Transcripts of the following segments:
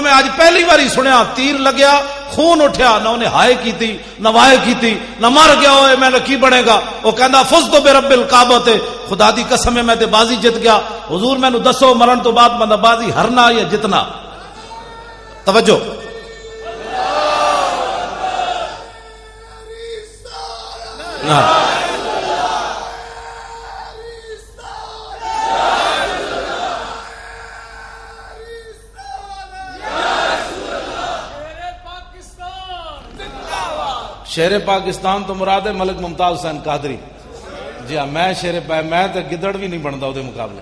میں آج پہلی باری سنیا تیر لگیا خون اٹھیا نہ انہیں ہائے کی تھی نہ وائے کی تھی نہ مر گیا ہوئے میں نے کی بنے گا وہ کہندا فزت برب الکعبۃ خدا دی قسم ہے میں تے بازی جت گیا حضور میں نو دسو مرن تو بعد بندہ بازی ہرنا یا جتنا توجہ شیر پاکستان تو مراد ہے ملک ممتاز حسین قادری جی ہاں میں شیر میں تے گدڑ بھی نہیں بنتا وہ مقابلے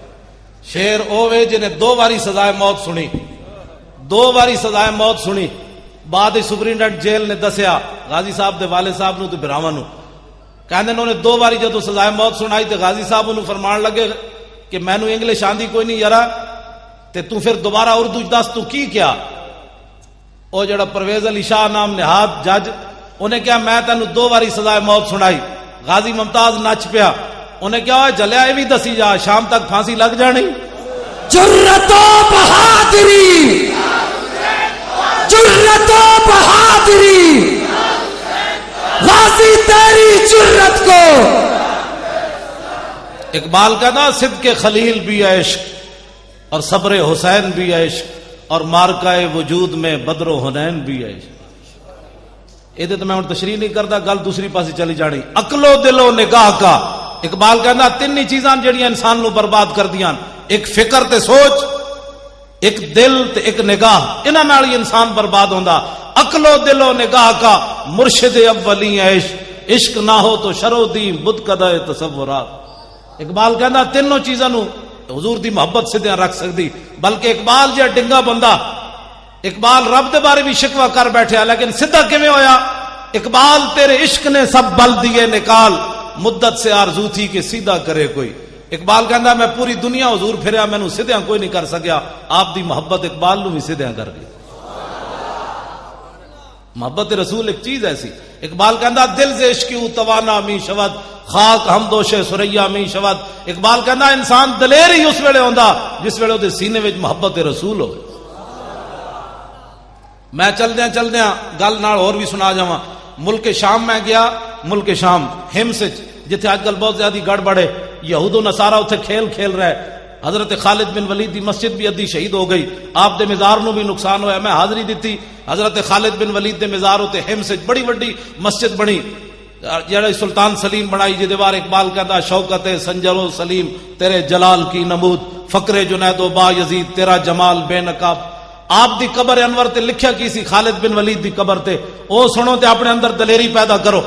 شیر اوے جنہیں 2 باری سزائے موت سنی 2 باری سزائے موت سنی بعد سپرنٹینڈنٹ جیل نے دسیا غازی صاحب دے والد صاحب نو تے براواں نو کہندے انہوں نے 2 باری جدو سزائے موت سنائی تے غازی صاحب انہوں فرمان لگے کہ میں نو انگلش آندی کوئی نہیں یارا تے تو پھر دوبارہ اردو دس تو کی کیا او جڑا پرویز علی شاہ نام نہاد جج انہیں کیا میں تینوں 2 باری سزائے موت سنائی غازی ممتاز نچ پیا انہیں کیا جلیا یہ بھی دسی جا شام تک پھانسی لگ جانی جرت و بہادری جرت و بہادری غازی تیری جرت کو اقبال کہنا صدق خلیل بھی عشق اور صبر حسین بھی عشق اور مارکہ وجود میں بدر و حنین بھی عشق یہ تو میں تشریح نہیں کرتا گل دوسری پاسی چلی جانی عقل و دل و نگاہ کا اقبال کہنا 3 چیزاں جڑیاں انسان نو برباد کر دیاں ایک فکر تے سوچ ایک دل تے ایک نگاہ انہاں نال ہی انسان برباد ہوندا عقل و دل و نگاہ کا مرشد اولی عشق عشق نہ ہو تو شرو دین بت قدہ تصورات اقبال کہنا 3 چیزاں نو حضور دی محبت سدھیاں رکھ سکتی بلکہ اقبال جا ڈنگا بندہ اقبال رب دے بارے بھی شکوہ کر بیٹھے لیکن سدھا کیویں ہویا اقبال تیرے عشق نے سب بل دیے نکال مدت سے آرزو تھی کہ سیدھا کرے کوئی اقبال کہندا میں پوری دنیا حضور پھریا مینوں سدھیاں کوئی نہیں کر سکیا آپ دی محبت اقبال نو بھی سدھیاں کر گئی محبت رسول ایک چیز ایسی اقبال کہندا دل سے عشق کیوں توانا می شود خاک ہم دوش سریا می شود اقبال کہندا انسان دلیر ہی اس ویلے ہوندا جس ویلے دے سینے وچ محبت رسول ہوئے میں چلدیاں گل نال اور بھی سنا جاواں ملک شام میں گیا ملک شام ہمس جتھے آج کل بہت زیادہ گڑبڑ ہے یہود و نصارہ اتنے کھیل رہے حضرت خالد بن ولید دی مسجد بھی ادھی شہید ہو گئی آپ دے مزار نو بھی نقصان ہویا میں حاضری دیتی حضرت خالد بن ولید دے مزار ہوتے ہمس بڑی وڈی مسجد بنی جڑا سلطان سلیم بنائی جی دیوار اقبال کہتا شوکت سنجر و سلیم تیرے جلال کی نمود فقر جنید و با یزید تیرا جمال بے نقاب آپ دی قبر انور تے لکھیا کی سی خالد بن ولید دی قبر تے او سنو تے اپنے اندر دلیری پیدا کرو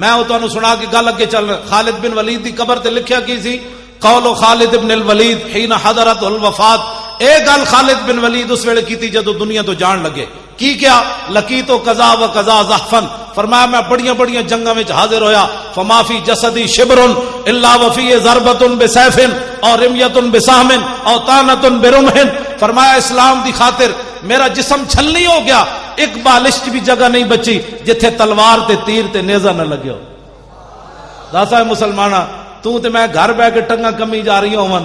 میں او تانوں سنا کے گل اگے چل خالد بن ولید دی قبر تے لکھیا کی سی قول خالد بن الولید حين حضرت الوفات اے گل خالد بن ولید اس ویلے کیتی جدو دنیا تو جان لگے کی کیا لقیت و قضا و قضا زحفن فرمایا میں بڑیاں جنگاں وچ حاضر ہویا فما فی جسدی شبر الا وفی ضربۃ بسیف اور رمیۃ بسہم اور طعنۃ برمح فرمایا اسلام دی خاطر میرا جسم چھلنی ہو گیا ایک بالش بھی جگہ نہیں بچی جتھے تلوار تے تیر تے نیزہ نہ لگے ہو داسا مسلمانہ تو تے میں گھر بیٹھ کے ٹنگا کمی جا رہی ہون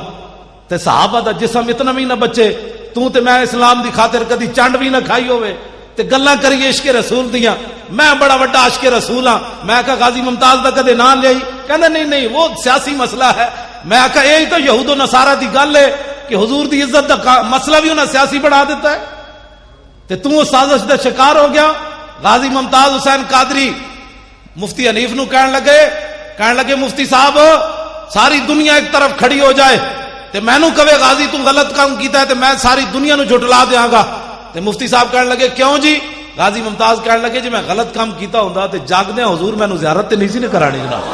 تے صحابہ دا جسم اتنا بھی نہ بچے تو تے میں اسلام دی خاطر کدی چنڈ بھی نہ کھائی ہوئے تے گلاں کریے عشق رسول دیاں میں بڑا بڑا عاشق رسول ہاں میں کہا غازی ممتاز دا کدے نام لئی کہندا نہیں وہ سیاسی مسئلہ ہے میں کہا یہی تو یہود و نصارہ دی گل ہے کہ حضور دی عزت دا مسئلہ بھی انہاں سیاسی بنا دیتا ہے تے تو سازش دا شکار ہو گیا غازی ممتاز حسین قادری مفتی حنیف نو کہن لگے مفتی صاحب ساری دنیا ایک طرف کھڑی ہو جائے تے میں نو کہے غازی تو غلط کام کیتا ہے تے میں ساری دنیا نو جھٹلا دیاں گا تے مفتی صاحب کہن لگے کیوں جی غازی ممتاز کہن لگے جی میں غلط کام کیتا ہوندا تے جاگدے حضور مینوں زیارت تے نہیں سی نے کرانی جناب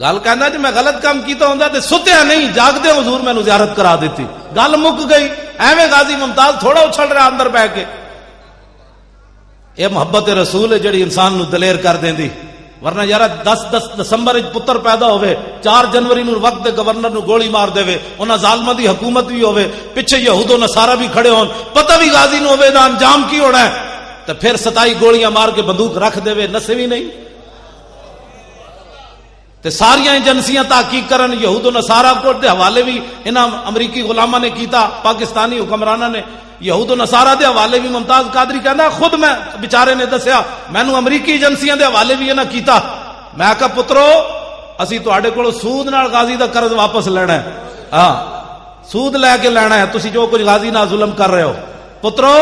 گل کہنا جی میں غلط کام کیتا ہوندا تے ستیا نہیں جاگدے حضور مینوں زیارت کرا دیتی گل مک گئی ایویں غازی ممتاز تھوڑا اچھل رہا اندر بہ کے یہ محبت رسول ہے جڑی انسان نو دلیر کر دیندی ورنہ یار 10 دسمبر پتر پیدا ہوئے 4 جنوری نو وقت گورنر نو گولی مار دے انہاں ظالماں دی حکومت بھی ہوئے پیچھے یہود و نصارہ بھی کھڑے ہون پتہ بھی غازی نو ہوئے دا انجام کی ہونا ہے تو پھر 27 گولیاں مار کے بندوق رکھ دے وے نسے بھی نہیں. تے ساریاں ایجنسیاں تحقیق کرن یہود و نصارہ کو دے حوالے بھی انہاں امریکی غلاماں نے کیتا, پاکستانی حکمراناں نے یہود و نصارہ دے حوالے بھی. ممتاز قادری کہندا خود میں بیچارے نے دسیا مینوں امریکی ایجنسیاں دے حوالے بھی انہاں کیتا. میں کہا پترو اسی تواڈے کولوں سود نال غازی دا قرض واپس لینا ہے, ہاں سود لے کے لینا ہے, تسی جو کچھ غازی نال ظلم کر رہے ہو. پترو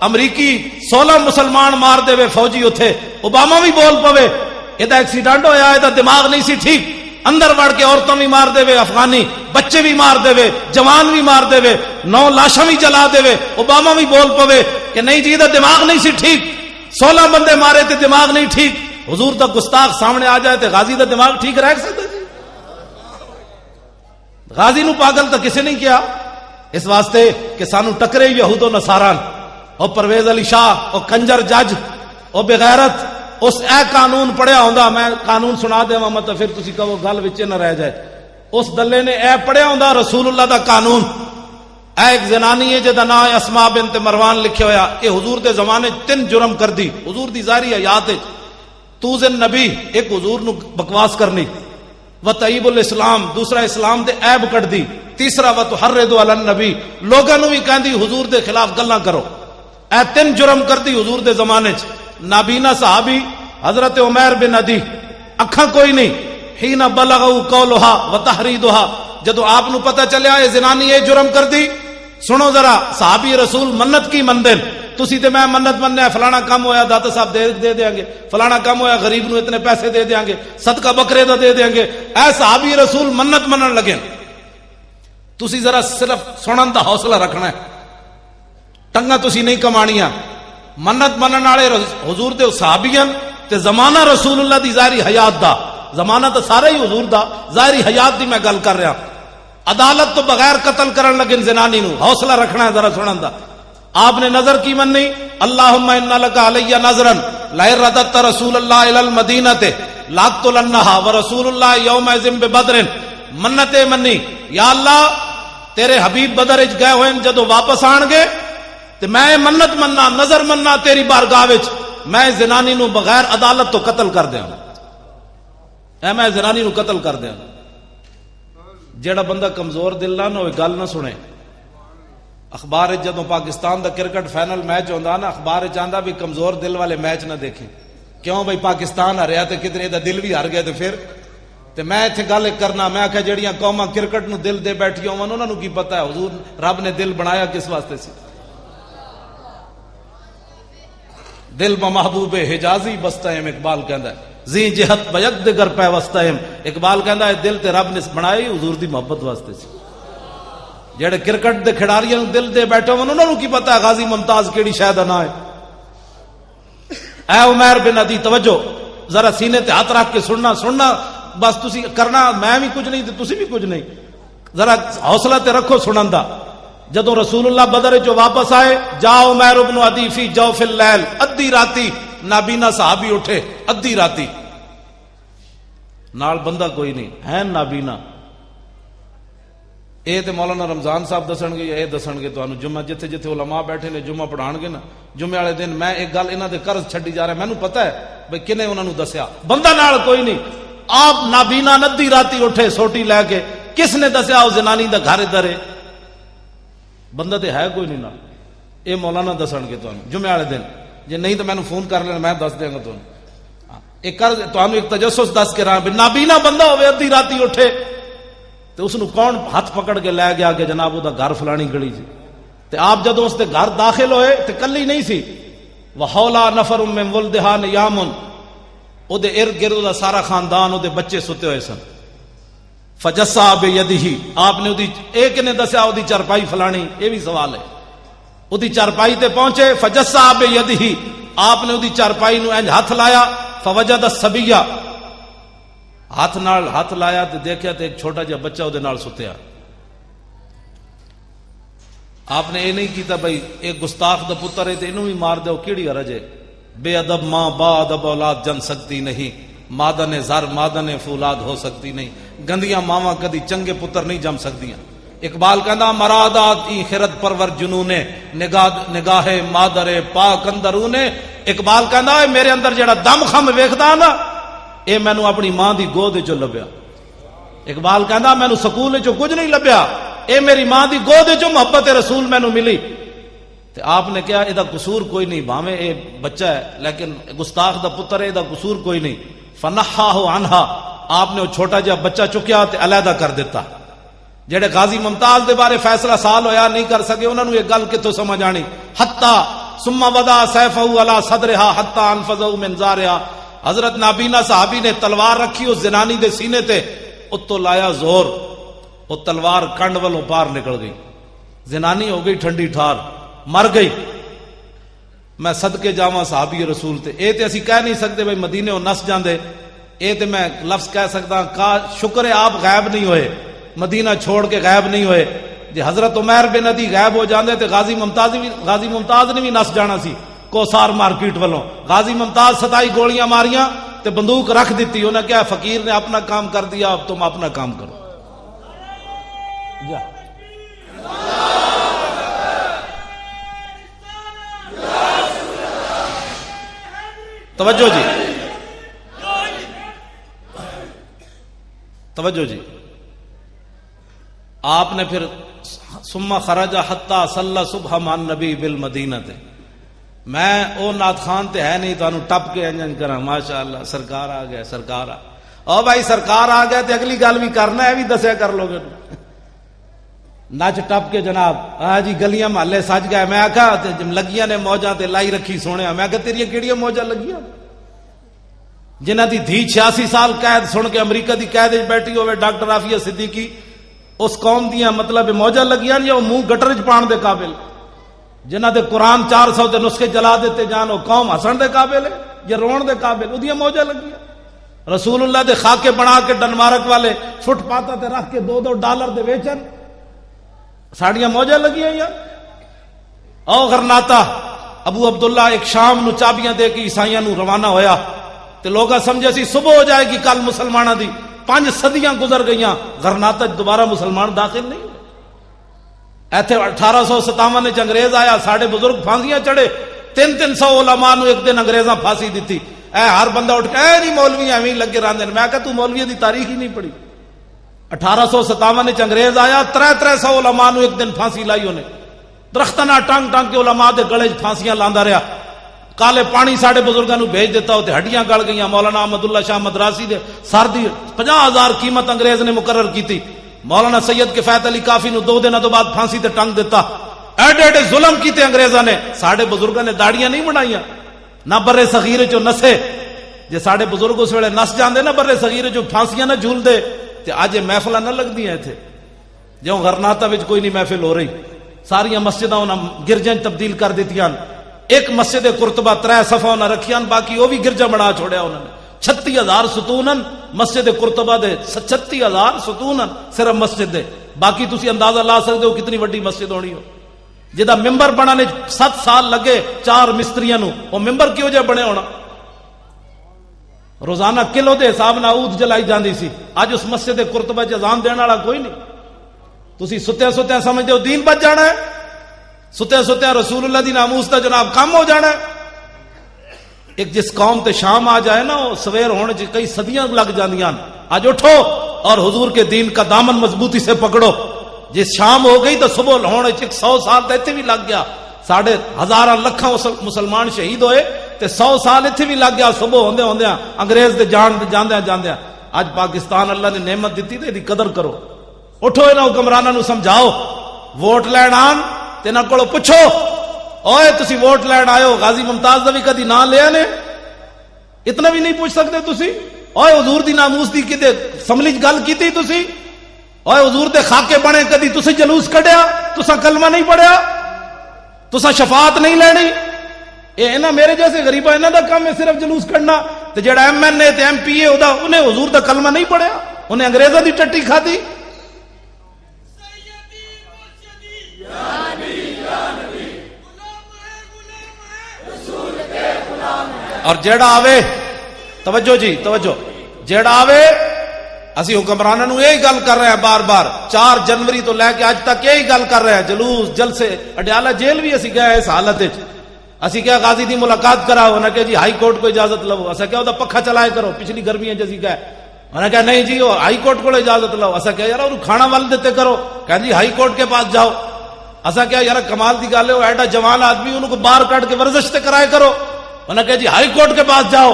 امریکی 16 مسلمان مار دے وے فوجی اتھے, اوباما بھی بول پوے یہ ایکسیڈنٹ ہویا, یہ دماغ نہیں سی ٹھیک, اندر وڑ کے عورتوں بھی مار دے وے, افغانی بچے بھی مار دے وے, جوان بھی مار دے وے, 9 لاشاں بھی جلا دے وے. اوباما بھی بول پوے کہ نہیں جی یہ دماغ نہیں سی ٹھیک, 16 بندے مارے تے دماغ نہیں ٹھیک. حضور دا گستاخ سامنے آ جائے تے غازی دا دماغ ٹھیک رہ سکتا جی؟ غازی نو پاگل تو کسے نہیں کیا, اس واسطے کہ سانو ٹکرے یہود و نصاران. اور پرویز علی شاہ اور کنجر جج اور بغیرت اس اے قانون پڑھیا ہوندا, میں قانون سنا دیواں مطلب پھر تسی کہو گل وچ نہ رہ جائے. اس دلے نے اے پڑھیا ہوندا رسول اللہ دا قانون. اے ایک زنانی ہے جدا نام اسماء بنت مروان لکھیا ہویا, اے حضور دے زمانے 3 جرم کر دی حضور دی ظاہری حیات وچ. توزن نبی ایک حضور نو بکواس کرنی, وطیب الاسلام دوسرا اسلام دے عیب کٹ دی, تیسرا وتحرض علی النبی لوگاں نو بھی کہندی حضور دے خلاف گلاں کرو. اے 3 جرم کر دی حضور دے زمانے چ. نابینا صحابی حضرت عمیر بن عدی, اکھاں کوئی نہیں, حین بلغوا قولھا وتحریدھا, جدو آپ نو پتہ چلیا یہ زنانی یہ جرم کر دی. سنو ذرا, صحابی رسول منت کی مندن, تسی تے میں منت مننے ہے, فلانا کام ہویا داتا صاحب دے دیاں گے, فلانا کام ہویا غریب نو اتنے پیسے دے دیاں گے, صدقہ بکرے دا دے دیاں گے. اے صحابی رسول منت منن لگے. تسی ذرا صرف سنن دا حوصلہ رکھنا ہے, ٹنگا تسی نہیں کمانیاں. منت منن والے حضور دے صحابیاں تے زمانہ رسول اللہ دی ظاہری حیات دا, زمانہ تو سارا ہی حضور دا, ظاہری حیات دی میں گل کر رہا. عدالت تو بغیر قتل کرن لگے زنانی نو, حوصلہ رکھنا ہے ذرا سنن دا. آپ نے نظر کی مننی, اللہم انا لک علی نظرا لئن رددت رسول اللہ الی المدینہ لاقتلنھا ورسول اللہ یومئذ ببدر. منت منی, یا اللہ تیرے حبیب بدر وچ گئے ہوئے جدو واپس آن گے تے میں منت مننا نظر مننا تیری بارگاہ وچ, میں زنانی نو بغیر عدالت تو قتل کر دیاں. اے میں زنانی نو قتل کر دیاں. جیڑا بندہ کمزور دل نہ ہوئے گل نہ سنے. اخبار جدوں پاکستان دا کرکٹ فائنل میچ ہوندا نا, اخبار چاہندا بھی کمزور دل والے میچ نہ دیکھیں. کیوں بھائی پاکستان ہریا تے کدھر دا دل بھی ہار گیا تے پھر تے میں ایتھے گل کرنا, میں آکھیا جڑیاں قوماں کرکٹ نو دل دے بیٹھیاں ہون انہاں نو کی پتہ ہے حضور رب نے دل بنایا کس واسطے سی. دل بمحبوب حجازی بستہم, اقبال کہندا ہے زی جہت بیک دگر پیوستہم. اقبال کہندا ہے دل تے رب نے بنائی حضور دی محبت واسطے سی. جڑے کرکٹ دے کھڑاریاں دل دے بیٹھے ہون انہاں نو کی پتہ ہے غازی ممتاز کیڑی شے دا نام ہے. اے عمیر بن عدی توجہ ذرا سینے تے ہاتھ رکھ کے سننا بس تسی کرنا, میں بھی کچھ نہیں تے تسی بھی کچھ نہیں, ذرا حوصلہ تے رکھو سنن دا. جدو رسول اللہ بدر جو واپس آئے, جا عمیر بن عدی فی جوف اللیل, ادھی راتی نابینا صحابی اٹھے, ادھی راتی نال بندہ کوئی نہیں ہے نابینا. اے تے مولانا رمضان صاحب دسن گے, اے دسن گے تانوں جمعہ جتھے جتھے علماء بیٹھے نے جمعہ پڑھان گے نا, جمعے والے دن میں ایک گل انہاں دے قرض چھڈی جا رہا, مینوں پتہ ہے بھئی کنے انہاں نوں دسیا, بندہ نال کوئی نہیں. آپ نابینا ندی راتی اٹھے سوٹی لے کے, کس نے دسیا او زنانی دا گھر ادھر ہے, بندہ تے ہے کوئی نہیں نا. اے مولانا دسن گے تانوں جمعے والے دن, جے نہیں تو مینوں فون کر لینا میں دس دیاں گا تانوں. ایک قرض تانوں ایک تجسس دس کے رہا, نابینا بندہ ہوے ادھی راتی اٹھے تو اس نو کون ہاتھ پکڑ کے لے گیا کہ جناب وہ دا گھر فلانی گلی جی. تے آپ جدوں اس دے گھر داخل ہوئے تے کلی نہیں سی, وحولا نفر من ولدھا نیامن, او دے ارد گرد دا سارا خاندان او دے بچے ستے ہوئے سن. فجسا بیدہ, آپ نے ایک نے دسیا او دی چرپائی فلانی, یہ بھی سوال ہے. او دی چرپائی تے پہنچے, فجسا بیدہ, آپ نے او دی چرپائی نو انج ہاتھ لایا, فوجد الصبیہ, ہاتھ نال ہاتھ لایا تے دیکھیا تے ایک چھوٹا جہا بچہ او دے نال ستیا. آپ نے یہ نہیں کیتا بھائی ایک گستاخ دا پتر ہے تے اینوں بھی مار دو, کیڑی حرج ہے. بے ادب ماں با ادب اولاد جن سکتی نہیں, مادن زر مادن فولاد ہو سکتی نہیں. گندیاں ماواں کدی چنگے پتر نہیں جم سکدیاں. اقبال کہندا مرادات ای خرد پرور جنونے نگاہ مادر پاک اندرونے. اقبال کہندا اے میرے اندر جڑا دم خم ویکھدا نا اے مینوں اپنی ماں دی گود وچوں لبیا. اقبال کہندا مینوں سکول وچوں کچھ نہیں لبیا, اے میری ماں دی گود وچوں محبت رسول مینوں ملی. تے آپ نے کہا ادا قصور کوئی نہیں, بھاویں اے بچہ ہے لیکن گستاخ دا پتر ہے, ادا قصور کوئی نہیں. فنحاہ عنہا, آپ نے وہ چھوٹا جہا بچہ چکیا تے علیحدہ کر دیتا. جڑے غازی ممتاز دے بارے فیصلہ سال ہویا نہیں کر سکے, انہوں نے یہ گل کتوں سمجھ آنی. حتی ثم وضع سیفہ علی صدرہا حتی انفذہ من زارہا. حضرت نابینا صحابی نے تلوار رکھی اس زنانی دے سینے تے, اتو لایا زور, وہ تلوار کنڈ والوں پار نکل گئی. زنانی ہو گئی ٹھنڈی ٹھار, مر گئی. میں صدقے جاواں صحابی رسول تے. اے تے اسی کہہ نہیں سکتے بھئی مدینے ہو نس جاندے, اے تے میں لفظ کہہ سکتا کا شکر ہے آپ غائب نہیں ہوئے, مدینہ چھوڑ کے غائب نہیں ہوئے. جی حضرت عمیر بن عدی غائب ہو جاندے تے غازی ممتاز نے بھی نس جانا سی کوسار مارکیٹ والوں. غازی ممتاز 27 گولیاں ماریاں تے بندوق رکھ دیتی. انہیں کیا فقیر نے اپنا کام کر دیا, اب تم اپنا کام کرو. جا توجہ جی, توجہ جی. آپ نے پھر ثم خرج حتی صلی صبح مع النبی بالمدینہ تے. میں او نعت خان تے ہے نہیں تانوں ٹپ کے انجن کراں ماشاءاللہ سرکار آ گیا سرکار آ. او بھائی سرکار آ گیا تے اگلی گل بھی کرنا ہے, بھی دسیا کر لو گے. نچ ٹپ کے جناب ہاں جی گلیاں محلے سج گئے. میں آکھا لگیاں نے موجاں تے لائی رکھی سونے. میں کہ تیریاں کیڑیاں موجاں لگیاں جنہ دی دھی 86 سال قید سن کے امریکہ دی قید وچ بیٹھی ہوئے ڈاکٹر عافیہ صدیقی, اس قوم دیاں مطلب موجاں لگیاں یا منہ گٹر وچ پان دے قابل, جنہ دے قرآن 400 دے نسخے جلا دیتے جان, وہ قوم ہسن دے قابل ہے یا رون دے قابل؟ وہ دیاں موجاں لگیاں. رسول اللہ دے خاکے بنا کے ڈنمارک والے فٹ پاتا تے رکھ کے $2 دے ویچن, ساڑیاں موجاں لگیاں یا او غرناتا. ابو عبداللہ ایک شام نو چابیاں دے کے عیسائیاں نو روانہ ہویا تے لوگاں سمجھے سی صبح ہو جائے گی کل مسلمانہ دی. 5 صدیاں گزر گئیاں, غرناتا دوبارہ مسلمان داخل نہیں ہوئے. ایتھے 1857 انگریز آیا, ساڑھے بزرگ پھانسیاں چڑھے, 300 علماء نو ایک دن انگریزاں پھانسی دیتی. اے ہر بندہ اٹھ کے اے نہیں مولوی ایویں لگے رہندے. میں کہا تو مولوی دی تاریخ ہی نہیں پڑھی. 1857 انگریز آیا, 300 علماء نو ایک دن پھانسی لائی انہیں. درختنا ٹانگ ٹانگ کے علماء دے گلے پھانسیاں لاندا رہا. کالے پانی ساڑھے بزرگاں نو بھیج دیتا ہوتے, ہڈیاں گل گئیاں. مولانا احمد اللہ شاہ مدراسی دے سر دی 50,000 قیمت انگریز نے مقرر کی تھی. مولانا سید کفایت علی کافی نو 2 دنوں تو بعد پھانسی تے ٹنگ دیتا. ایڈے ایڈے ظلم کیتے انگریزاں نے. ساڑھے بزرگاں نے داڑیاں نہیں بنائیاں, نہ برے صغیر چو نسے. جے ساڑھے بزرگ اس ویلے نس جاندے نہ برے صغیر چو پھانسیاں نہ جھول دے تے اج محفلاں نہ لگدیاں ایتھے. جوں غرناتا وچ کوئی نہیں محفل ہو رہی, ساریاں مسجداں انہاں گرجاں تبدیل کر دتیاں. ایک مسجد قرطبہ 3 صفحہ نہ رکھیاں, باقی وہ بھی گرجا بنا چھوڑیا انہوں نے. 36,000 ستون مسجد قرطبہ دے, 36,000 ستون صرف مسجد دے. باقی تسی اندازہ لا سکتے ہو کتنی وڈی مسجد ہونی ہو. جدا ممبر بنانے 7 سال لگے 4 مستریاں نو, وہ ممبر کیوں جے بنے ہونا؟ روزانہ کلو دے حساب نال عود جلائی جاندی سی. اج اس مسجد قرطبہ چ اذان دین والا کوئی نہیں. تسی ستے ستے سمجھدے ہو دین بچ جانا ہے, ستے ستے رسول اللہ دی ناموس دا جناب کم ہو جانا ہے. ایک جس قوم تے شام آ جائے نا, وہ سویر ہونے چ کئی صدیاں لگ جاندیاں. آج اٹھو اور حضور کے دین کا دامن مضبوطی سے پکڑو. جس شام ہو گئی تو صبح ہونے چ 100 سال تے ایتھے بھی لگ گیا. 10,000 لکھاں مسلمان شہید ہوئے تے 100 سال ایتھے بھی لگ گیا. صبح ہوندے ہوندے انگریز دے جان جاندے جاندے. اج پاکستان اللہ نے نعمت دیتی تے دی قدر کرو. اٹھو انہاں حکمراناں نو سمجھاؤ, ووٹ لین آن تے انہاں کولوں پوچھو, اوئے تسی ووٹ لین آئے ہو, غازی ممتاز دا بھی کدی نام لیا نے؟ اتنا بھی نہیں پوچھ سکتے تسی؟ اوئے حضور دی ناموس دی کدے سملی گل کیتی تسی؟ اوئے حضور دے خاکے بنے کدی تسی جلوس کڈیا؟ تساں کلمہ نہیں پڑھیا؟ تساں شفاعت نہیں لینی؟ اے انہاں میرے جیسے غریباں انہاں دا کام ہے صرف جلوس کڈنا. تے جڑا ایم این اے تے ایم پی اے ہودا انہیں حضور دا کلمہ نہیں پڑھیا, انہیں انگریزاں دی ٹٹی کھادی. اور جیڑا آوے, توجہ جی توجہ, جیڑا آوے اسی حکمرانوں یہی گل کر رہے ہیں بار بار، 4 جنوری تو لے کے اج تک یہی گل کر رہے ہیں، جلوس جلسے، اڈیالہ جیل بھی اسی گئے اس حالت وچ، اسی کیا غازی دی ملاقات کراؤ، انہیں کہ جی ہائی کورٹ کو اجازت لو، اسا کیا وہ پکھا چلائے کرو، پچھلی گرمیاں جسی گئے، انہیں کہا نہیں جی وہ ہائی کورٹ کو اجازت لو، اسا کیا یار انہوں کھانا ول دیتے کرو، کہ جی ہائی کورٹ کے پاس جاؤ، اسا کیا یار کمال دی گل ہے وہ ایڈا جوان آدمی انہوں کو باہر کٹ کے ورزش تے کرائے کرو، انہیں کہا جی ہائی کورٹ کے پاس جاؤ،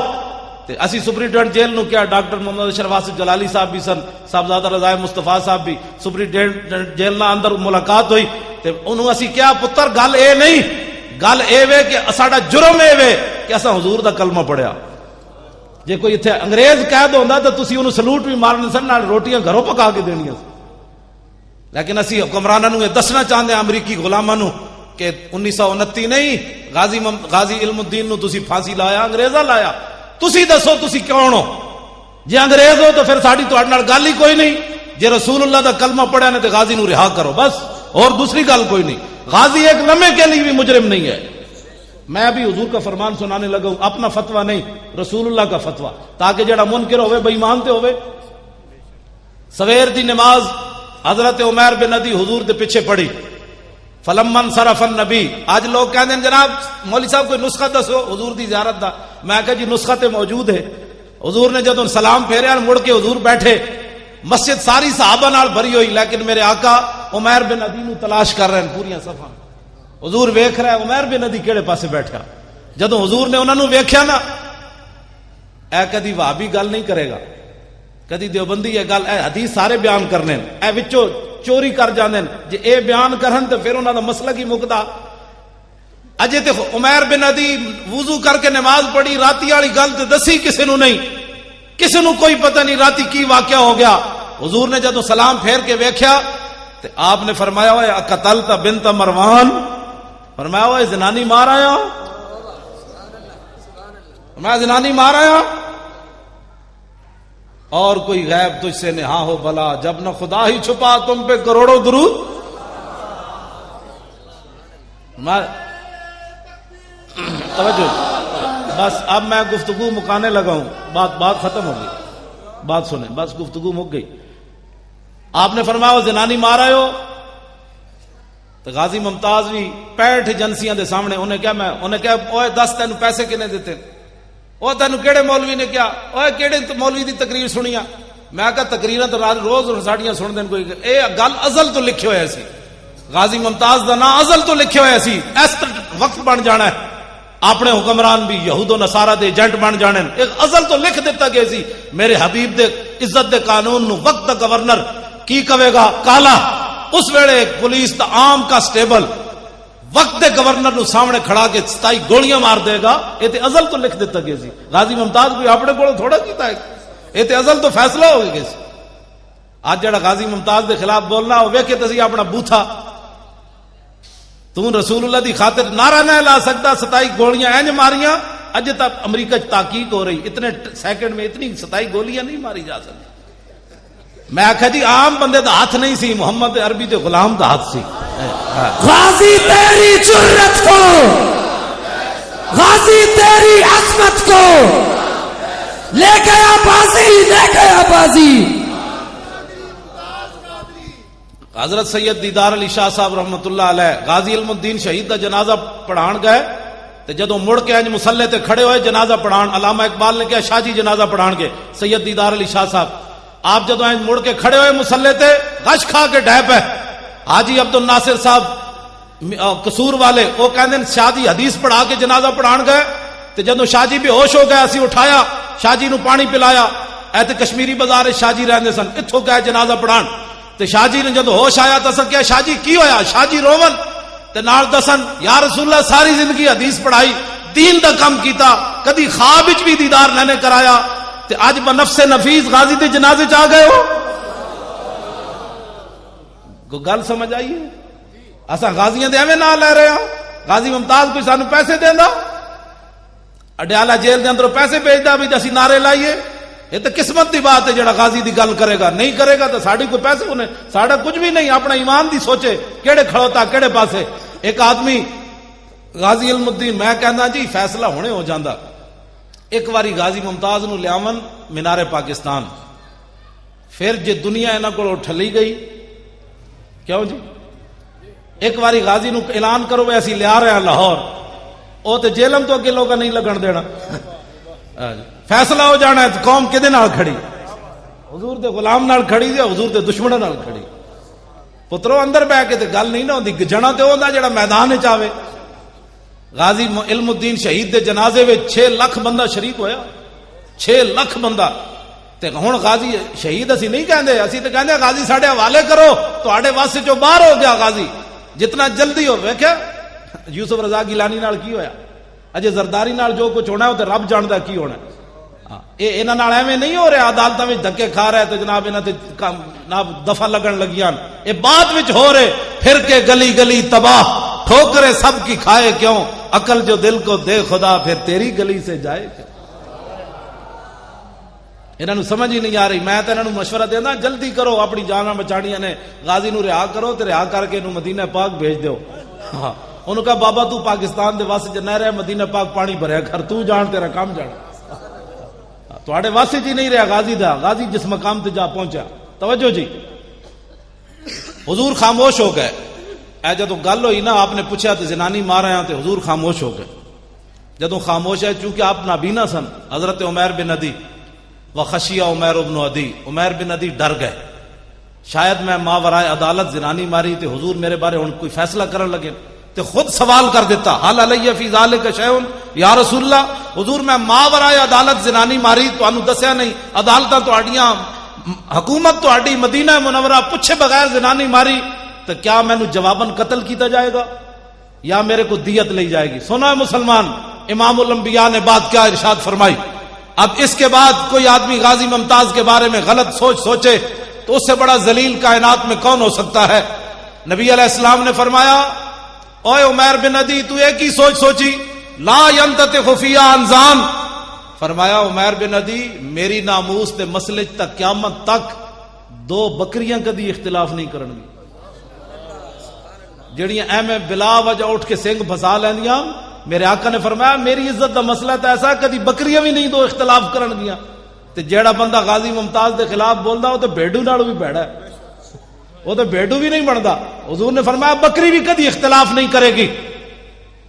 تے اسی سپرنٹینڈنٹ جیل نو کیا ڈاکٹر محمد اشرف آصف جلالی صاحب بھی سن، صاحبزادہ رضا مصطفیٰ صاحب بھی، سپرنٹینڈنٹ جیل نہ اندر ملاقات ہوئی، تے انہوں اسی کیا پتر گل اے نہیں، گل اے وے کہ ساڈا جرم اے وے کہ اساں حضور دا کلمہ پڑھیا، جے کوئی ایتھے انگریز قید ہوندا تے تسی انہوں سلوٹ بھی مارنے سن، نال روٹیاں گھروں پکا کے دینیاں سن، لیکن اسی حکمراناں نوں یہ دسنا چاہندے امریکی غلاماں نوں کہ 1929 نہیں غازی علم الدین نو تسی پھانسی لایا، انگریزاں لایا، تسی دسو تسی کون ہو، جے انگریز ہو تو پھر ساڈی تہاڈے نال گل ہی کوئی نہیں، جے رسول اللہ دا کلمہ پڑھیا نے تے غازی نو رہا کرو بس، اور دوسری گل کوئی نہیں، غازی ایک لمحے کے لیے بھی مجرم نہیں ہے۔ میں ابھی حضور کا فرمان سنانے لگا ہوں، اپنا فتویٰ نہیں، رسول اللہ کا فتویٰ، تاکہ جڑا منکر ہوئے بے ایمان تے ہوئے۔ سویر دی نماز حضرت عمیر بن ندی حضور دے پیچھے پڑھی، فلمن صرف النبی، آج لوگ کہتے ہیں جناب مولوی صاحب کوئی نسخہ دسو حضور دی زیارت دا، میں کہا جی نسخہ تے موجود ہے، حضور نے جدوں سلام پھیریا مڑ کے حضور بیٹھے، مسجد ساری صحابہ نال بھری ہوئی، لیکن میرے آقا عمیر بن ندی نو تلاش کر رہے ہیں پوریاں صفاں، حضور ویکھ رہا ہے عمیر بن ندی کیڑے پاسے بیٹھا، جدوں حضور نے انہاں نو ویکھیا نا، اے کدی وہابی گل نہیں کرے گا، کدی دیوبندی یہ گل، اے حدیث سارے بیان کرنے، اے وچوں چوری کر جاندے جے اے بیان کرن تے پھر انہاں دا مسئلہ کی مکدا۔ اجے تے عمیر بن ندی وضو کر کے نماز پڑھی، راتی والی گل تے دسی کسے نو نہیں، کسے نو کوئی پتہ نہیں راتی کی واقعہ ہو گیا۔ حضور نے جدوں سلام پھیر کے ویکھیا تے آپ نے فرمایا اوے قتلت بنت مروان، فرمایا اوے زنانی مار آیا، میں زنانی مار آیا، اور کوئی غیب تجھ سے نہا ہو بلا، جب نہ خدا ہی چھپا تم پہ کروڑوں درود۔ توجہ، بس اب میں گفتگو مکانے لگا ہوں، بات ختم ہو گئی، بات سنیں، بس گفتگو مک گئی۔ آپ نے فرمایا زنانی مار آئے ہو، تو غازی ممتاز بھی 65 ایجنسیاں دے سامنے انہیں کیا اوے دس تینوں پیسے کنے دیتے، وہ تینوں کیڑے مولوی نے کیا، اوے کیڑے مولوی دی تقریر سنیا، میں کہا تقریراں تو روز ساڈیاں سن دین، کوئی اے گل ازل تو لکھے ہوئے سی، غازی ممتاز دا نام ازل تو لکھے ہوئے سی، اس وقت بن جانا ہے، اپنے حکمران بھی یہود و نصارہ دے ایجنٹ بن جانے، ایک ازل تو لکھ دیتا گیا سی، میرے حبیب دے عزت دے قانون نو وقت دا گورنر کی کہے گا کالا، اس ویلے پولیس دا عام کا سٹیبل وقت دے گورنر نو سامنے کھڑا کے 27 گولیاں مار دے گا، یہ تے ازل تو لکھ دیتا گیا سی، غازی ممتاز کوئی اپنے کو تھوڑا کیتا ہے، یہ تے ازل تو فیصلہ ہو گیا سی۔ آج جڑا غازی ممتاز دے خلاف بولنا ہو ویکھے تسی اپنا بوتھا، تم رسول اللہ دی خاطر نعرہ نہ لا سکتا، 27 گولیاں اینج ماریاں، اج تک امریکہ تحقیق ہو رہی، اتنے سیکنڈ میں اتنی 27 گولیاں نہیں ماری جا سکتی۔ میں آخیا جی عام بندے دا ہاتھ نہیں سی، محمد عربی دے غلام دا ہاتھ سی۔ غازی تیری جرت کو، غازی تیری عظمت کو لے گیا بازی، لے گیا بازی۔ حضرت سید دیدار علی شاہ صاحب رحمت اللہ علیہ غازی علم الدین شہید دا جنازہ پڑھان گئے، تے جدوں مڑ کے انج مصلے تے کھڑے ہوئے جنازہ پڑھان، علامہ اقبال نے کہا شاہ جی جنازہ پڑھان گے، سید دیدار علی شاہ صاحب آپ جدوں انج مڑ کے کھڑے ہوئے مصلے تے غش کھا کے ڈھے پے، حاجی عبد الناصر صاحب قصور والے وہ کہندے شاہ جی حدیث پڑھا کے جنازہ پڑھان گئے، تے جدوں شاہ جی بے ہوش ہو گئے اسی اٹھایا، شاہ جی نو پانی پلایا، اے تے کشمیری بازار شاہ جی رہندے سن، اتھوں گئے جنازہ پڑھان، تے شاہ جی نے جدوں ہوش آیا تو اساں کہیا شاہ جی کی ہویا، شاہ جی روون تے نال دسن یا رسول اللہ ساری زندگی حدیث پڑھائی، دین دا کم کیتا، کدی خواب وچ بھی دیدار نہ کرایا، تے اج بنفس نفیس غازی دے جنازے چ آ گئے ہو۔ کو گل سمجھ آئی ہے؟ اساں غازیاں دے ایویں نہ لے رہے ہاں، غازی ممتاز کوئی سانو پیسے دیندا، اڈیالہ جیل دے اندروں پیسے بھیجدا بھی اسی نعرے لائیے، یہ تو قسمت دی بات ہے جڑا غازی دی گل کرے گا، نہیں کرے گا تو ساڈی کوئی پیسے انہیں ساڈا کچھ بھی نہیں، اپنا ایمان دی سوچے کیڑے کھڑوتا کیڑے پاسے۔ ایک آدمی غازی علم الدین میں کہنا جی فیصلہ ہونے ہو جاندہ، ایک واری غازی ممتاز نو لیاون مینار پاکستان، پھر جی دنیا انہاں کو ٹھلی گئی کیوں جی ایک باری غازی نو اعلان کرو ایسی لیا رہے ہیں لاہور وہ تو جیلم تو اگے لوگا نہیں لگن دینا فیصلہ ہو جانا ہے قوم کدے نال کھڑی حضور دے غلام نال کھڑی دی حضور دے دشمناں نال کھڑی پترو اندر بہ کے تے گل نہیں نہ ہوندی جنا تے ہوندا جڑا میدان وچ آوے غازی علم الدین شہید دے جنازے وچ 6 لاکھ بندہ شریک ہویا 6 لاکھ بندہ تے ہن غازی شہید اسی نہیں کہندے اسی تے کہندے غازی ساڈے حوالے کرو تواڈے واسطے چوں باہر ہو گیا غازی جتنا جلدی ہو ویکھیا یوسف رضا گیلانی نال کی ہویا اجے زرداری نال جو کچھ ہونا ہے وہ تے رب جاندا کی ہونا ہے یہ انہاں نال ایویں نہیں ہو رہا عدالتاں وچ دھکے کھا رہا ہے تے جناب انہاں تے جناب دفع لگن لگیاں یہ بعد وچ ہو رہے پھر کے گلی گلی تباہ ٹھوکرے سب کی کھائے کیوں عقل جو دل کو دے خدا پھر تیری گلی سے جائے کیوں انہاں نوں سمجھ ہی نہیں آ رہی میں تے انہاں نوں مشورہ دیندا جلدی کرو اپنی جاناں بچاڑیاں نے غازی نوں رہا کرو تے رہا کر کے انہوں مدینہ پاک بھیج دیو ہاں انہوں کہا بابا تو پاکستان دے واسطے نہ رہے مدینہ پاک پانی بھریا گھر تو جان تیرا کام جان تواڈے واسطے جی نہیں رہا غازی دا غازی جس مقام تے جا پہنچا توجہ جی حضور خاموش ہو گئے اے جدوں گل ہوئی نا آپ نے پوچھا تے زنانی مار رہے ہیں تے حضور خاموش ہو گئے جدوں خاموش ہے چونکہ آپ نابینا سن حضرت عمیر بن عدی وخشیہ عمیر بن عدی عمیر بن عدی ڈر گئے شاید میں ماورائے عدالت زنانی ماری تے حضور میرے بارے ہن کوئی فیصلہ کرن لگے تے خود سوال کر دیتا حل علیہ فی ذالک شیء یا رسول اللہ حضور میں ماورائے عدالت زنانی ماری تانوں دسیا نہیں عدالتاں تہاڈیاں حکومت تہاڈی مدینہ منورہ پوچھے بغیر زنانی ماری تو کیا مینوں جواباً قتل کیتا جائے گا یا میرے کو دیت لئی جائے گی سنا مسلمان امام الانبیاء نے بات کیا ارشاد فرمائی اب اس کے بعد کوئی آدمی غازی ممتاز کے بارے میں غلط سوچے تو اس سے بڑا ذلیل کائنات میں کون ہو سکتا ہے نبی علیہ السلام نے فرمایا اوے عمیر بن عدی تو ایک ہی سوچی لا ينتطق فی انزان فرمایا عمیر بن عدی میری ناموس تے مسئلے تک قیامت تک 2 بکریاں کدی اختلاف نہیں کرن گی جڑیاں ایویں بلا وجہ اٹھ کے سنگ پھسا لیندیاں میرے آقا نے فرمایا میری عزت دا مسئلہ تو ایسا کدی بکریاں بھی نہیں 2 اختلاف کرن گیاں تے جیڑا بندہ غازی ممتاز دے خلاف بولدا وہ تے بھیڈو نال بھی بھڑا ہے وہ تو بھیڈو بھی نہیں بنتا حضور نے فرمایا بکری بھی کدی اختلاف نہیں کرے گی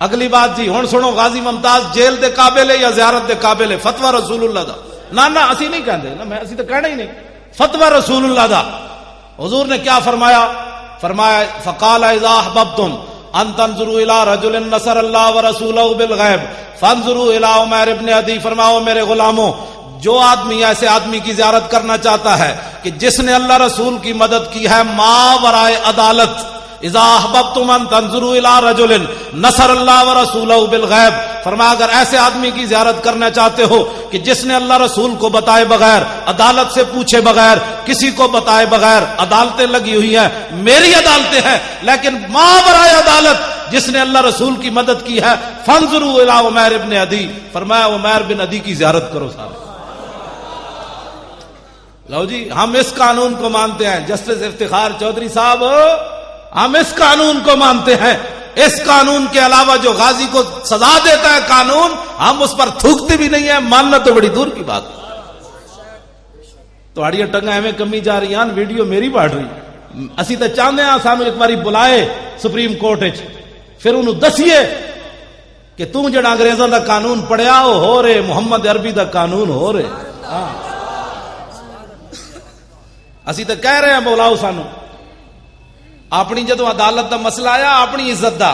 اگلی بات جی ہن سنو غازی ممتاز جیل دے قابل ہے یا زیارت دے قابل ہے فتوی رسول اللہ دا نہ اسی نہیں کہندے نا میں اسی تو کہنا ہی نہیں فتوی رسول اللہ دا حضور نے کیا فرمایا فقال اذا احببتم ان تنظروا الى رجل نصر اللہ ورسولہ بالغیب فانظروا الى عمیر ابن عدی فرماؤ میرے غلاموں جو آدمی ایسے آدمی کی زیارت کرنا چاہتا ہے کہ جس نے اللہ رسول کی مدد کی ہے ماورائے عدالت اذا احببتم ان تنظروا الى رجل نصر اللہ ورسولہ بالغیب فرمایا اگر ایسے آدمی کی زیارت کرنا چاہتے ہو کہ جس نے اللہ رسول کو بتائے بغیر عدالت سے پوچھے بغیر کسی کو بتائے بغیر عدالتیں لگی ہوئی ہیں میری عدالتیں ہیں لیکن ماورائے عدالت جس نے اللہ رسول کی مدد کی ہے فانظروا الى عمیر ابن عدی فرمایا عمیر بن عدی کی زیارت کرو سارے لو جی ہم اس قانون کو مانتے ہیں جسٹس افتخار چودھری صاحب ہم اس قانون کو مانتے ہیں اس قانون کے علاوہ جو غازی کو سزا دیتا ہے قانون ہم اس پر تھوکتے بھی نہیں ہیں ماننا تو بڑی دور کی بات تہاڑیاں ٹنگاں ایویں کمی جا رہی ہیں ویڈیو میری بڑھ رہی اسی تو چاہتے ہیں سانو ایک باری بلائے سپریم کورٹ پھر انہوں دسیے کہ تم جڑا انگریزاں دا قانون پڑھیا وہ ہو رہے محمد عربی دا قانون ہو رہے اسی تو کہہ رہے ہیں بولاؤ سانو اپنی جدو عدالت دا مسئلہ آیا اپنی عزت دا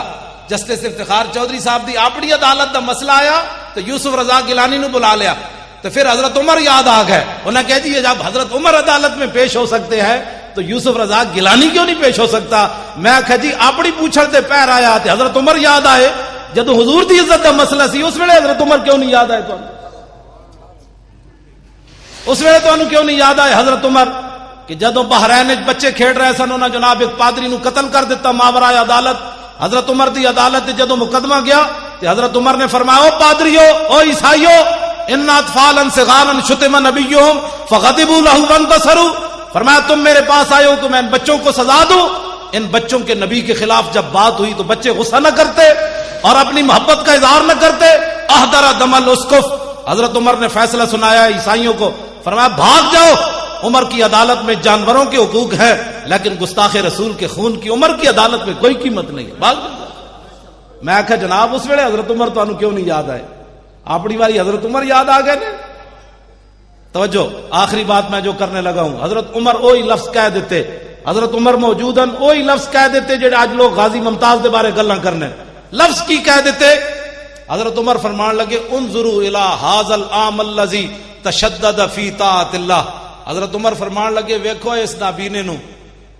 جسٹس افتخار چودھری صاحب دی اپنی عدالت دا مسئلہ آیا تو یوسف رضا گیلانی نو بلا لیا تو پھر حضرت عمر یاد آ گئے انہیں کہہ دیے جب حضرت عمر عدالت میں پیش ہو سکتے ہیں تو یوسف رضا گیلانی کیوں نہیں پیش ہو سکتا میں کہا جی اپنی پوچھڑ دے پیر آیا تے حضرت عمر یاد آئے جدو حضور دی عزت دا مسئلہ سی اس ویلے حضرت عمر کیوں نہیں یاد آئے تو اس ویلے تو کیوں نہیں یاد آئے حضرت عمر کہ جدو بحرین بچے کھیڑ رہے سن انہوں نے جناب ایک پادری نو قتل کر دیتا ماورائے عدالت حضرت عمر دی عدالت جدو مقدمہ گیا تو حضرت عمر نے فرمایا او پادریو او عیسائیو ان اطفالا صغارا شتم نبیہم فغضبوا له وانتصروا فرمایا تم میرے پاس آئے ہو تو میں ان بچوں کو سزا دوں ان بچوں کے نبی کے خلاف جب بات ہوئی تو بچے غصہ نہ کرتے اور اپنی محبت کا اظہار نہ کرتے احضر دم الاسقف حضرت عمر نے فیصلہ سنایا عیسائیوں کو فرمایا بھاگ جاؤ عمر کی عدالت میں جانوروں کے حقوق ہیں، لیکن گستاخ رسول کے خون کی عمر کی عدالت میں کوئی قیمت نہیں ہے۔ میں آخیا جناب اس ویلے حضرت عمر تانوں کیوں نہیں یاد آئے؟ اپنی باری حضرت عمر یاد آ گئے نے۔ توجہ، آخری بات میں جو کرنے لگا ہوں، حضرت عمر وہی لفظ کہہ دیتے، حضرت عمر موجودن وہی لفظ کہہ دیتے جڑے آج لوگ غازی ممتاز دے بارے گلاں کرنے، لفظ کی کہہ دیتے۔ حضرت عمر فرمان لگے انظروا الی ھذا العام الذی تشدد فی طاعت اللہ۔ حضرت عمر فرمان لگے ویکھو اس نابینے نو،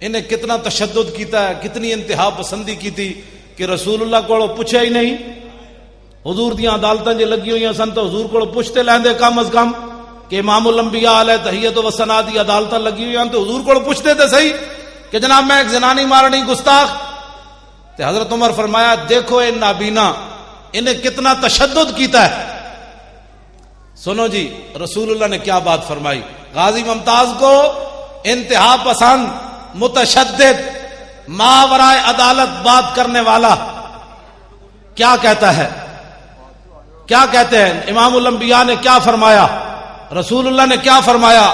انہیں کتنا تشدد کیتا ہے، کتنی انتہا پسندی کی تھی کہ رسول اللہ کو پوچھا ہی نہیں۔ حضور دیاں عدالتاں جے لگی ہوئی سن تو حضور کو پوچھتے لیندے کم از کم کہ امام الانبیاء علیہ تحیت و ثنا دی عدالتاں لگی ہوئی ہیں تو حضور کو پوچھتے تھے صحیح کہ جناب میں ایک زنانی مارنی گستاخ۔ تو حضرت عمر فرمایا دیکھو اے نابینا انہیں کتنا تشدد کیتا ہے۔ سنو جی رسول اللہ نے کیا بات فرمائی، غازی ممتاز کو انتہا پسند، متشدد، ماورائے عدالت بات کرنے والا کیا کہتا ہے، کیا کہتے ہیں؟ امام الانبیاء نے کیا فرمایا، رسول اللہ نے کیا فرمایا،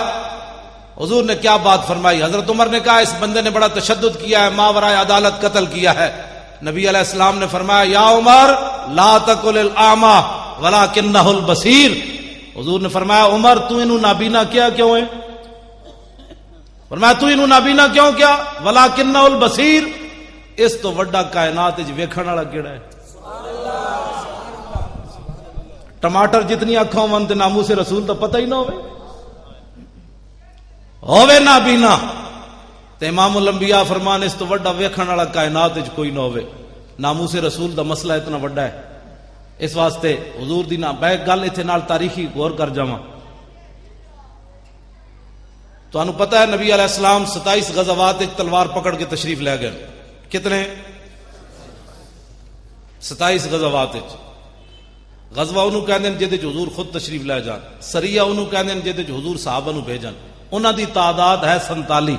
حضور نے کیا بات فرمائی؟ حضرت عمر نے کہا اس بندے نے بڑا تشدد کیا ہے، ماورائے عدالت قتل کیا ہے۔ نبی علیہ السلام نے فرمایا یا عمر لا تقل الاعمى ولکنہ البصیر۔ حضور نے فرمایا عمر تو انہوں نابینا کیا کیوں ہے؟ فرمایا تو انہوں نابینا کیوں کیا؟ ولکنہ البصیر، اس تو وڈا کائنات وچ ویکھن والا کیڑا ہے؟ ٹماٹر جتنی اکھاں ہون تے ناموس رسول تو پتہ ہی نہ ہوے نابینا تے امام الانبیاء فرمان اس تو وڈا ویکھن والا کائنات وچ کوئی نہ ہوے۔ ناموس رسول دا مسئلہ اتنا وڈا ہے، اس واسطے حضور دی نہ بیک گل ایتھے نال تاریخی غور کر جاواں۔ تانوں پتہ ہے نبی علیہ السلام 27 غزوات وچ تلوار پکڑ کے تشریف لے گئے۔ کتنے؟ 27 غزوات وچ۔ غزوہ انہوں کہندے ہیں جہدے حضور خود تشریف لے جان، سریہ انہوں کہندے ہیں جہدے حضور صحابہ نو بھیجن۔ انہاں دی تعداد ہے 47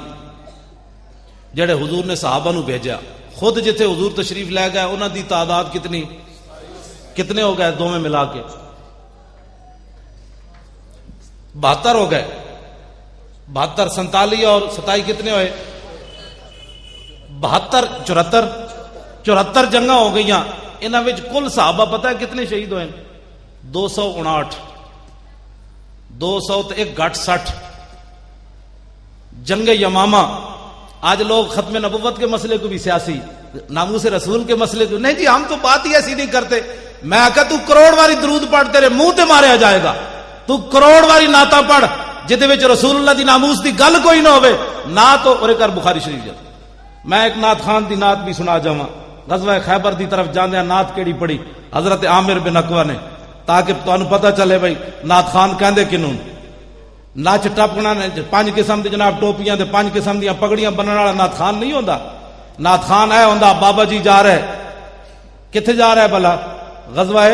جڑے حضور نے صحابہ نو بھیجا۔ خود جتھے حضور تشریف لے گئے انہاں دی تعداد کتنی؟ کتنے ہو گئے دونوں ملا کے؟ 72 ہو گئے۔ 72 47 اور 27 کتنے ہوئے؟ 72 74 جنگاں ہو گئیاں۔ انہاں وچ کل صحابہ پتہ ہے کتنے شہید ہوئے؟ 259۔ 200 تے ایک گھٹ 60۔ جنگ یمامہ، آج لوگ ختم نبوت کے مسئلے کو بھی سیاسی، ناموس رسول کے مسئلے کو نہیں جی ہم تو بات ہی ایسی نہیں کرتے۔ میں کہا تو کروڑ واری درود پڑھ تیرے منہ تے ماریا جائے گا، تو کروڑ واری نعتاں پڑھ جدے وچ رسول اللہ دی ناموس دی گل کوئی نہ ہوئے نعت ہو اور کر بخاری شریف جا۔ میں ایک نعت خان دی نعت بھی سنا جاواں۔ غزوہ خیبر دی طرف جاندیاں نعت کیڑی پڑھی حضرت عامر بن عقبہ نے، تاکہ تانوں پتہ چلے بھائی نعت خان کہندے کنوں۔ نچ ٹپنا نے 5 قسم دی جناب ٹوپیاں تے 5 قسم دیاں پگڑیاں بننے والا نعت خان نہیں ہوندا۔ نعت خان اے ہوندا بابا جی جا رہے، کتھے جا رہا ہے بھلا؟ غزوہ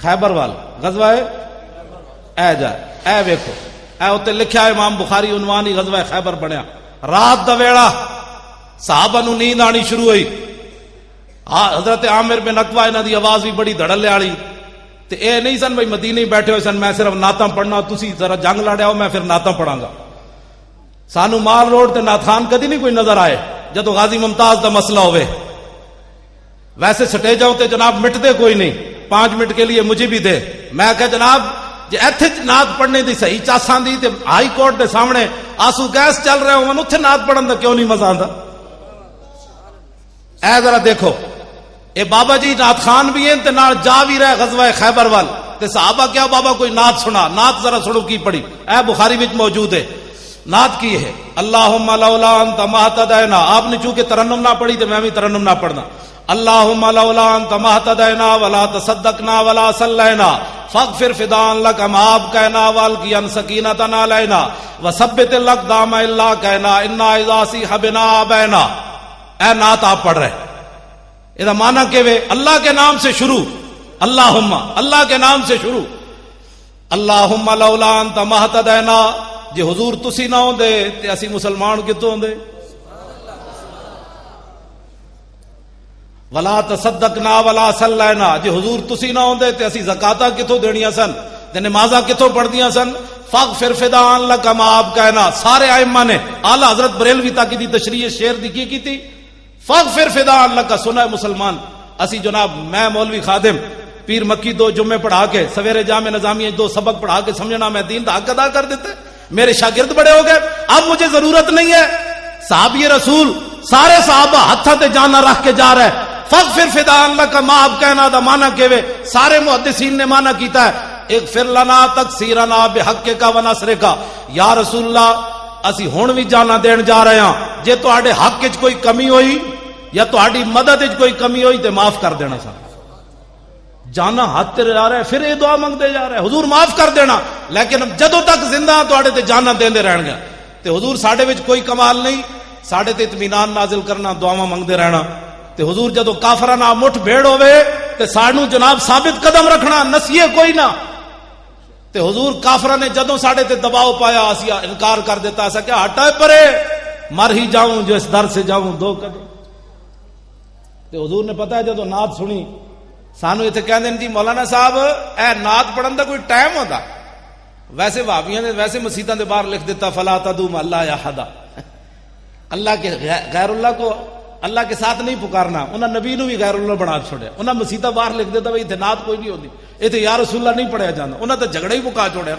خیبر وال، غزوہ اے جا اے ویکھو اے اوتے لکھیا ہے امام بخاری عنوان ہی غزوہ خیبر بنیا۔ رات دا ویڑا صحابہ نو نیند آنی شروع ہوئی۔ حضرت عامر بن عقبہ انہاں دی آواز بھی بڑی دھڑلے والی تے اے نہیں سن بھائی مدینے بیٹھے ہوئے سن میں صرف نعتاں پڑھنا، تسی ذرا جنگ لڑیا ہو میں پھر نعتاں پڑھاں گا۔ سانو مار روڈ تے نعت خان کدی نہیں کوئی نظر آئے جدو غازی ممتاز دا مسئلہ ہوئے۔ ویسے سٹیجاں تے جناب مٹ دے کوئی نہیں، 5 منٹ کے لیے مجھے بھی دے۔ میں کہا جناب جے ایتھے نعت پڑھنے دی صحیح چاساں دی تے ہائی کورٹ دے سامنے آنسو گیس چل رہے ہون اوتھے نعت پڑھن دا کیوں نہیں مزہ آندا؟ اے ذرا دیکھو اے بابا جی نعت خان بھی ہیں تے نال جا بھی رہے غزوہ خیبر وال تے صحابہ کیا بابا کوئی نعت سنا، نعت ذرا سنو کی پڑھی، اے بخاری وچ موجود ہے۔ نعت کی ہے اللہم لولا انت ما اہتدینا، آپ نے چونکہ ترنم نہ پڑھی تے میں بھی ترنم نہ پڑھنا۔ اللہم لولا انت ما اہتدینا ولا تصدقنا ولا صلینا فاغفر فداء لک معاب کہنا والقین سکینۃ علینا وثبت الاقدام الا کہنا انا اذا صیح بنا ابینا۔ اے نعت آپ پڑھ رہے، یہ معنی کہ وہ اللہ کے نام سے شروع، اللہم اللہ کے نام سے شروع۔ اللہم لولا انت ما اہتدینا، جی حضور تسی نہ ہوندے تے اسی مسلمان کتوں ہوندے؟ ولا تصدقنا ولا صلینا، جی حضور تسی نہ ہوندے تے اسی زکاتاں کتوں دینیاں سن تے نمازاں کتوں پڑھدیاں سن؟ فاغفر فدان لک ما آپ کہنا. سارے ائمہ نے اعلی حضرت بریلوی تک دی تشریح شعر دی کی تھی. فاغفر فدان لک. سنا ہے مسلمان اسی جناب میں مولوی خادم پیر مکی 2 جمعے پڑھا کے سویرے جامع نظامیہ 2 سبق پڑھا کے سمجھنا میں دین دا حق ادا کر دیتے. میرے شاگرد بڑے ہو گئے, اب مجھے ضرورت نہیں ہے. صحابی رسول سارے صحابہ ہتھاں تے جانا رکھ کے جا رہے. فاغفر فدان لک ما آپ کہنا دا معنی کیوے سارے محدثین نے معنی کیتا ہے. اغفر لنا تقصیرنا بحق کا ونصر کا. یا رسول اللہ اسی ہن بھی جانا دین جا رہے ہاں, جے تہاڈے حق وچ کوئی کمی ہوئی یا تہاڈی مدد وچ کوئی کمی ہوئی تے معاف کر دینا. سا جانا ہاتھ تے جا رہا ہے, پھر یہ دعا منگتے جا رہے ہیں حضور معاف کر دینا, لیکن جدوں تک زندہ تہاڈے تے جانا دیندے رہن گے. تے حضور ساڈے وچ کوئی کمال نہیں, ساڈے تے اطمینان نازل کرنا, دعاواں منگتے رہنا. تے حضور جدوں کافراں نال مٹھ بھیڑ ہوے تے سانو جناب ثابت قدم رکھنا, نسیے کوئی نہ. تے حضور کافراں نے جدوں ساڈے تے دباؤ پایا اسی انکار کر دیتا, ایسا کہ ہٹائے پرے مر ہی جاؤں جو اس در سے جاؤں 2 قدم. تے حضور نے پتا ہے جدوں نعت سنی سانو اتنے کہندے جی مولانا صاحب اے نعت پڑھن دا کوئی ٹائم ہوندا. ویسے وہابیاں نے ویسے مسیتاں دے باہر لکھ دیتا فلا تدعو مع اللہ احد, اللہ کے غیر اللہ کو اللہ کے ساتھ نہیں پکارنا. انہاں نبی نو بھی غیر اللہ بنا چھوڑیا. انہاں مسیتاں باہر لکھ دیتا بھائی اتنے نعت کوئی نہیں ہوندی, اتنے یا رسول اللہ نہیں پڑھیا جاندا. انہاں تے جھگڑا ہی مکا چھوڑیا.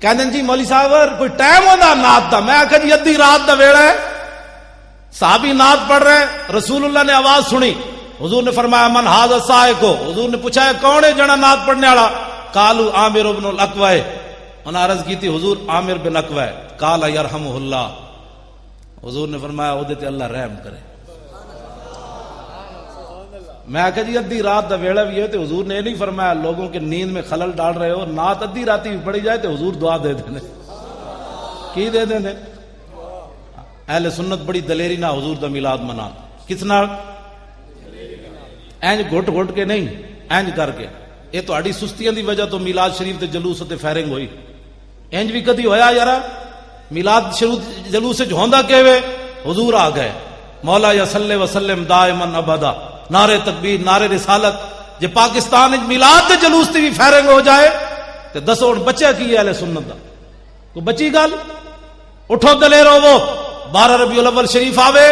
کہندے جی مولوی صاحب کوئی ٹائم ہوندا نعت دا. میں آکھیا جی ادھی رات دا ویلا ہے, صحابی نعت پڑھ رہے, رسول اللہ نے آواز سنی, حضور نے فرمایا من ہاذ السائق. حضور نے پوچھا ہے کون ہے جڑا نعت پڑھنے والا؟ قالوا عامر بن الاقوع. انہوں نے عرض کی تھی حضور عامر بن اقوع. قال یرحمہ اللہ. حضور نے فرمایا او دے تے اللہ رحم کرے. میں کہا جی ادھی رات دا ویلا بھی ہے تو حضور نے یہ نہیں فرمایا لوگوں کے نیند میں خلل ڈال رہے ہو, نعت ادھی راتی بھی پڑھی جائے تو حضور دعا دے دیں. کی دے دیں؟ اہل سنت بڑی دلیری نہ حضور دا میلاد منا. کس نال؟ اینج گھٹ گھٹ کے نہیں, اینج کر کے. یہ تہاڈی سستیاں دی وجہ تو میلاد شریف تے جلوس تے فائرنگ ہوئی. اینج بھی کدی ہویا یارا میلاد شریف جلوس وچ ہوندا کیویں؟ حضور آ گئے مولا یا صلی وسلم دائما ابدا, نعرے تکبیر نعرے رسالت. جے پاکستان وچ میلاد تے جلوس تے بھی فائرنگ ہو جائے تے دسو ہن بچیا کی ہے اہل سنت دا؟ کوئی بچی گل؟ اٹھو دلیر ہوو. 12 ربیع الاول شریف آوے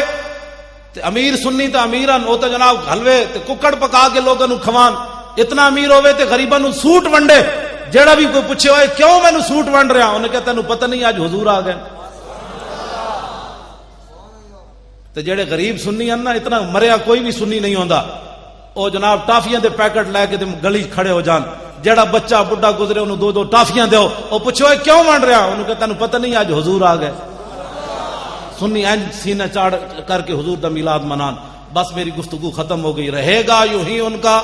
تے امیر سنی تے امیران او تے جناب حلوے تے ککڑ پکا کے لوگاں نو کھوان. اتنا امیر ہوے تے غریباں نو سوٹ ونڈے. جیڑا بھی کوئی پوچھے ہوئے کیوں مینوں سوٹ ونڈ رہا, انہیں کہا تینوں پتہ نہیں آج حضور آ گئے. تے جیڑے غریب سنی ہیں نا, اتنا مریا کوئی بھی سنی نہیں ہوندا, او جناب ٹافیاں دے پیکٹ لے کے تے گلی کھڑے ہو جان. جیڑا بچہ بڈھا گزرے انہوں 2 ٹافیاں دیو, او پوچھو ہوئے کیوں ونڈ رہا, انہیں کہا تینوں پتہ نہیں آج حضور آ گئے. سنی اینج سینہ چاڑ کر کے حضور دا میلاد منان. بس میری گفتگو ختم ہو گئی. رہے گا یوں ہی ان کا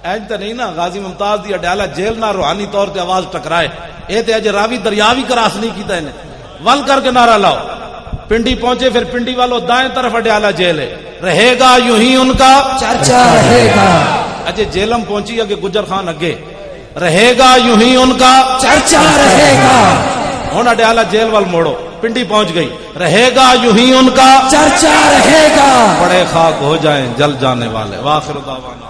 اینج تو نہیں نا غازی ممتاز دی اڈیالہ جیل نہ روحانی طور تے آواز ٹکرائے. اے تے اج راوی دریا بھی کراس نہیں کیتا انہیں. ول کر کے نعرہ لاؤ. پنڈی پہنچے پھر پنڈی والوں دائیں طرف اڈیالہ جیل ہے. رہے گا یوں ہی ان کا چرچا رہے گا. اجے جیلم پہنچی اگے گجر خان اگے. رہے گا یوں ہی ان کا چرچا رہے گا. ہن اڈیالہ جیل وال موڑو, پنڈی پہنچ گئی. رہے گا یوں ہی ان کا چرچا رہے گا. بڑے خاک ہو جائیں جل جانے والے. واخر دعوانا